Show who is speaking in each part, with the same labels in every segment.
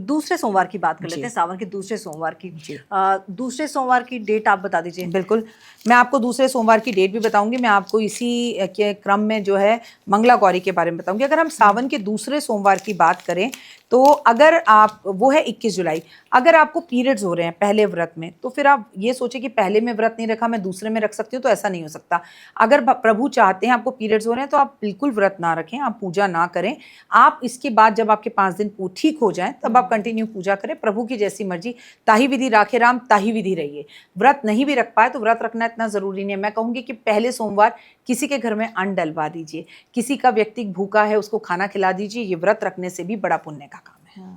Speaker 1: दूसरे सोमवार की बात कर लेते हैं, सावन के दूसरे सोमवार की। दूसरे सोमवार की डेट आप बता दीजिए।
Speaker 2: बिल्कुल, मैं आपको दूसरे सोमवार की डेट भी बताऊंगी। मैं आपको इसी के क्रम में जो है मंगला गौरी के बारे में बताऊंगी। अगर हम सावन के दूसरे सोमवार की बात करें तो अगर आप, वो है 21 जुलाई, अगर आपको पीरियड्स हो रहे हैं पहले व्रत में, तो फिर आप ये सोचें कि पहले में व्रत नहीं रखा, मैं दूसरे में रख सकती हूँ, तो ऐसा नहीं हो सकता। अगर प्रभु चाहते हैं आपको पीरियड्स हो रहे हैं तो आप बिल्कुल व्रत ना रखें, आप पूजा ना करें। आप इसके बाद जब आपके 5 दिन ठीक हो जाएं तब आप कंटिन्यू पूजा करें, प्रभु की जैसी मर्जी। ताही विधि राखे राम, ताही विधि रहिए। व्रत नहीं भी रख पाए तो व्रत रखना इतना जरूरी नहीं है। मैं कहूंगी कि पहले सोमवार किसी के घर में अन्न डलवा दीजिए, किसी का व्यक्ति भूखा है उसको खाना खिला दीजिए। ये व्रत रखने से भी बड़ा पुण्य का काम है।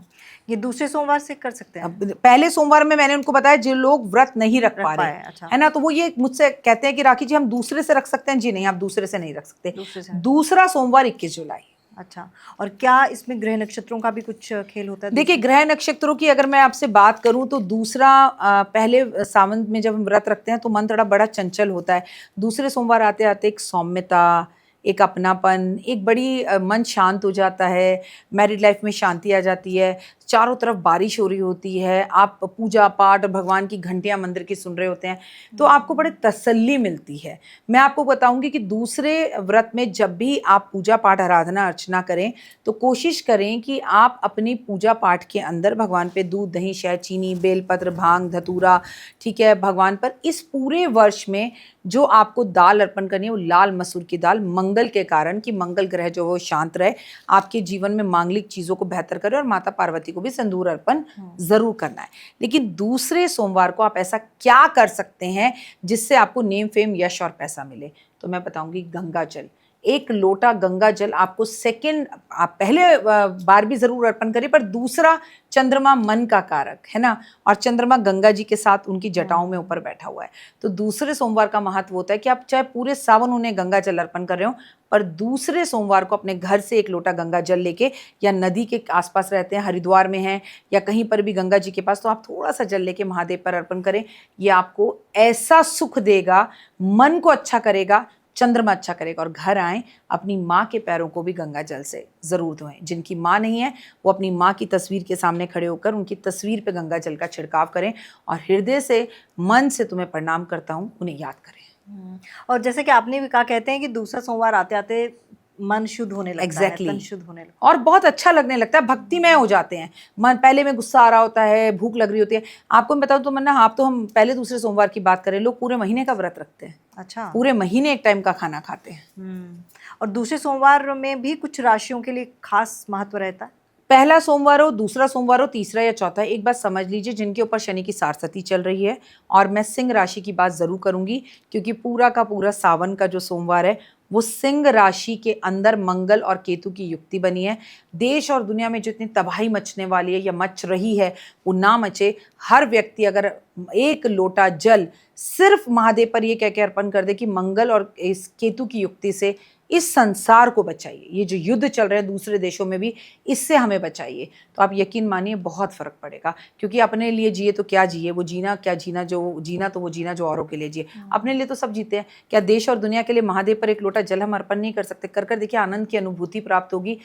Speaker 1: ये दूसरे सोमवार से कर सकते हैं।
Speaker 2: पहले सोमवार में मैंने उनको बताया जो लोग व्रत नहीं रख पा रहे,
Speaker 1: अच्छा।
Speaker 2: है ना, तो वो ये मुझसे कहते हैं कि राखी जी हम दूसरे से रख सकते हैं। जी नहीं, आप दूसरे से नहीं रख सकते। दूसरा सोमवार 21 जुलाई।
Speaker 1: अच्छा, और क्या इसमें ग्रह नक्षत्रों का भी कुछ खेल होता है?
Speaker 2: देखिए, ग्रह नक्षत्रों की अगर मैं आपसे बात करूं तो दूसरा, पहले सावन में जब हम व्रत रखते हैं तो मन थोड़ा बड़ा चंचल होता है। दूसरे सोमवार आते आते एक सौम्यता, एक अपनापन, एक बड़ी मन शांत हो जाता है, मैरिड लाइफ में शांति आ जाती है, चारों तरफ बारिश हो रही होती है, आप पूजा पाठ और भगवान की घंटियां मंदिर की सुन रहे होते हैं, तो आपको बड़े तसल्ली मिलती है। मैं आपको बताऊंगी कि दूसरे व्रत में जब भी आप पूजा पाठ आराधना अर्चना करें तो कोशिश करें कि आप अपनी पूजा पाठ के अंदर भगवान पे दूध दही शहद चीनी बेलपत्र भांग धतूरा, ठीक है, भगवान पर इस पूरे वर्ष में जो आपको दाल अर्पण करनी है वो लाल मसूर की दाल, मंगल के कारण कि मंगल ग्रह जो वो शांत रहे, आपके जीवन में मांगलिक चीज़ों को बेहतर करे, और माता पार्वती को भी सिंदूर अर्पण जरूर करना है। लेकिन दूसरे सोमवार को आप ऐसा क्या कर सकते हैं जिससे आपको नेम फेम यश और पैसा मिले, तो मैं बताऊंगी गंगा जल। 1 लोटा गंगा जल आपको सेकंड, आप पहले बार भी जरूर अर्पण करें, पर दूसरा चंद्रमा मन का कारक है ना, और चंद्रमा गंगा जी के साथ उनकी जटाओं में ऊपर बैठा हुआ है। तो दूसरे सोमवार का महत्व होता है कि आप चाहे पूरे सावन उन्हें गंगा जल अर्पण कर रहे हो, पर दूसरे सोमवार को अपने घर से 1 लोटा गंगा जल लेके, या नदी के आसपास रहते हैं, हरिद्वार में हैं या कहीं पर भी गंगा जी के पास, तो आप थोड़ा सा जल लेके महादेव पर अर्पण करें। ये आपको ऐसा सुख देगा, मन को अच्छा करेगा, चंद्रमा अच्छा करेगा। और घर आएं, अपनी माँ के पैरों को भी गंगा जल से जरूर धोएं। जिनकी माँ नहीं है वो अपनी माँ की तस्वीर के सामने खड़े होकर उनकी तस्वीर पे गंगा जल का छिड़काव करें, और हृदय से मन से तुम्हें प्रणाम करता हूँ उन्हें याद करें।
Speaker 1: और जैसे कि आपने भी कहा, कहते हैं कि दूसरा सोमवार आते आते मन शुद्ध होने लगता है, तन शुद्ध होने लगता है,
Speaker 2: और बहुत अच्छा लगने लगता है, भक्तिमय हो जाते हैं। मन पहले में गुस्सा आ रहा होता है, भूख लग रही होती है। आपको मैं बताऊं तो मन्ना, आप तो, हम पहले दूसरे सोमवार की बात करें, लोग पूरे महीने का व्रत रखते हैं।
Speaker 1: अच्छा,
Speaker 2: पूरे महीने एक टाइम का खाना खाते हैं।
Speaker 1: और दूसरे सोमवार में भी कुछ राशियों के लिए खास महत्व रहता है?
Speaker 2: पहला सोमवार हो, दूसरा सोमवार हो, तीसरा या चौथा, एक बात समझ लीजिए, जिनके ऊपर शनि की सारसती चल रही है, और मैं सिंह राशि की बात जरूर करूंगी क्योंकि पूरा का पूरा सावन का जो सोमवार है वो सिंह राशि के अंदर मंगल और केतु की युक्ति बनी है। देश और दुनिया में जितनी तबाही मचने वाली है या मच रही है वो ना मचे। हर व्यक्ति अगर 1 लोटा जल सिर्फ महादेव पर ये कह के अर्पण कर दे कि मंगल और इस केतु की युक्ति से इस संसार को बचाइए, ये जो युद्ध चल रहे हैं दूसरे देशों में भी, इससे हमें बचाइए, तो आप यकीन मानिए बहुत फर्क पड़ेगा। क्योंकि अपने लिए जिए तो क्या जिए, वो जीना क्या जीना, जो जीना तो वो जीना जो औरों के लिए जिए। अपने लिए तो सब जीते हैं, क्या देश और दुनिया के लिए महादेव पर 1 लोटा जल हम अर्पण नहीं कर सकते? कर देखिए, आनंद की अनुभूति प्राप्त होगी।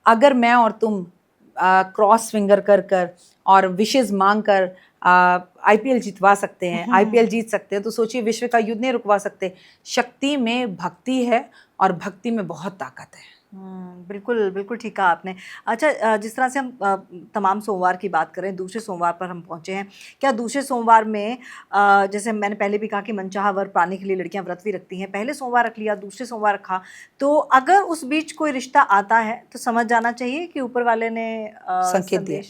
Speaker 2: अगर मैं और तुम क्रॉस फिंगर कर कर और विशेष मांग कर IPL जितवा सकते हैं, IPL जीत सकते हैं, तो सोचिए विश्व का युद्ध नहीं रुकवा सकते। शक्ति में भक्ति है और भक्ति में बहुत ताकत है।
Speaker 1: बिल्कुल बिल्कुल ठीक कहा आपने। अच्छा, जिस तरह से हम तमाम सोमवार की बात करें, दूसरे सोमवार पर हम पहुंचे हैं। क्या दूसरे सोमवार में, जैसे मैंने पहले भी कहा कि मनचाहा वर पाने के लिए लड़कियां व्रत भी रखती हैं, पहले सोमवार रख लिया, दूसरे सोमवार रखा, तो अगर उस बीच कोई रिश्ता आता है तो समझ जाना चाहिए कि ऊपर वाले ने
Speaker 2: संकेत दिया।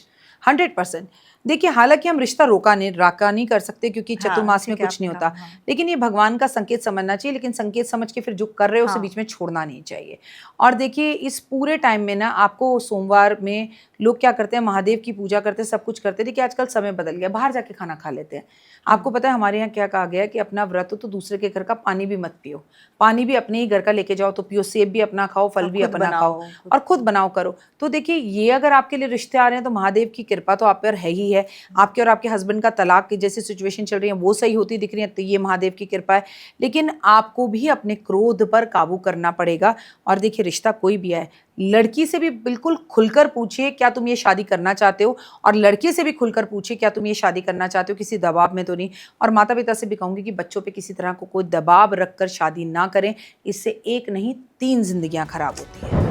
Speaker 2: 100%। देखिए, हालांकि हम रिश्ता राका नहीं कर सकते क्योंकि चतुर्मास में कुछ नहीं होता, लेकिन ये भगवान का संकेत समझना चाहिए। लेकिन संकेत समझ के फिर जो कर रहे हो उसे बीच में छोड़ना नहीं चाहिए। और देखिए, इस पूरे टाइम में ना आपको सोमवार में लोग क्या करते हैं, महादेव की पूजा करते हैं, सब कुछ करते हैं। देखिए, आजकल समय बदल गया, बाहर जाके खाना खा लेते हैं। आपको पता है हमारे यहाँ क्या कहा गया है कि अपना व्रत हो तो दूसरे के घर का पानी भी मत पियो, पानी भी अपने ही घर का लेके जाओ तो पियो, सेब भी अपना खाओ, फल भी अपना खाओ, और खुद बनाओ करो। तो देखिए, ये अगर आपके लिए रिश्ते आ रहे हैं तो महादेव की कृपा तो आप पर है ही है। आपके और आपके हस्बैंड का तलाक की जैसी सिचुएशन चल रही है वो सही होती दिख रही है, तो ये महादेव की कृपा है। लेकिन आपको भी अपने क्रोध पर काबू करना पड़ेगा। और देखिए, रिश्ता कोई भी है, लड़की से भी बिल्कुल खुलकर पूछिए क्या तुम ये शादी करना चाहते हो, और लड़के से भी खुलकर पूछिए क्या तुम ये शादी करना चाहते हो, किसी दबाव में तो नहीं। और माता पिता से भी कहूँगी कि बच्चों पे किसी तरह को कोई दबाव रखकर शादी ना करें, इससे एक नहीं 3 जिंदगियां खराब होती हैं।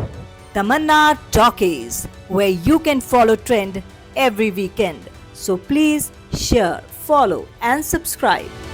Speaker 1: Tamanna Talkies, where you can follow trend every weekend. So please share, follow and subscribe.